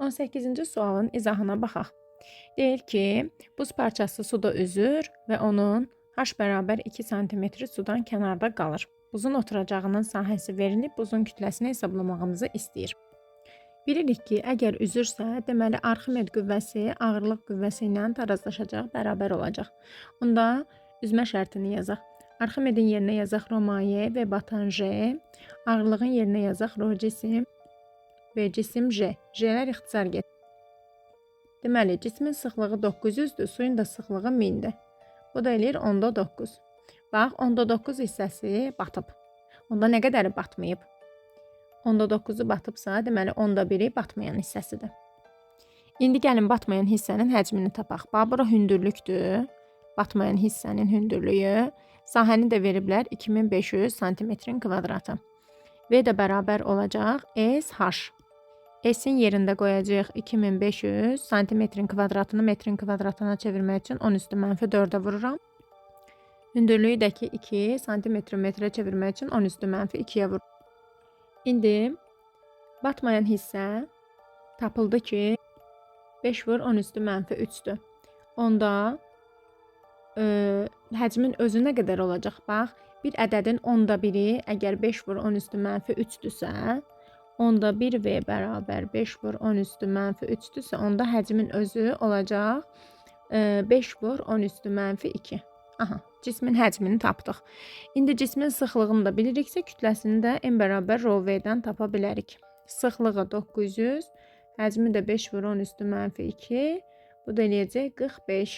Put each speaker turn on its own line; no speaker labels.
18-ci sualın izahına baxaq. Deyir ki, buz parçası suda üzür və onun h bərabər 2 cm sudan kənarda qalır. Buzun oturacağının sahəsi verilib, buzun kütləsini hesablamağımızı istəyir. Bilirik ki, əgər üzürsə, deməli Arximed qüvvəsi ağırlıq qüvvəsi ilə tarazlaşacaq, bərabər olacaq. Onda üzmə şərtini yazaq. Arximedin yerinə yazaq rho maye və batan J, ağırlığın yerinə yazaq rho cisim və cisim J. J'lər ixtisar gedir. Deməli, cismin sıxlığı 900-dür, suyun da sıxlığı 1000-dir. Bu da eləyir 10-da 9. Bax, 10-da 9 hissəsi batıb. Onda nə qədəri batmayıb? 10-da 9-u batıbsa, deməli 10-da 1-i batmayan hissəsidir. İndi gəlin batmayan hissənin həcmini tapaq. Bax, bura hündürlükdür. Batmayan hissənin hündürlüyü. Sahəni də veriblər 2500 cm kvadratı. V də bərabər olacaq SH. S-in yerində qoyacaq 2500 cm kvadratını metrin kvadratına çevirmək üçün 10 üstü mənfi 4-ə vururam. Hündürlüyü də ki 2 cm metrə çevirmək üçün 10 üstü mənfi 2-yə vururam. İndi batmayan hissə tapıldı ki 5 vur 10 üstü mənfi 3-dür. Onda həcmin özü nə qədər olacaq? Bax, bir ədədin 10-da 1-i əgər 5 vur 10 üstü mənfi 3-dürsə, onda 1V bərabər 5 vur 10 üstü mənfi 3-dürsə, onda həcmin özü olacaq 5 vur 10 üstü mənfi 2. Aha, cismin həcmini tapdıq. İndi cismin sıxlığını da biliriksə, kütləsini də n bərabər rho V-dən tapa bilərik. Sıxlığı 900, həcmi də 5 vur 10 üstü mənfi 2. Bu da eləyəcək 45.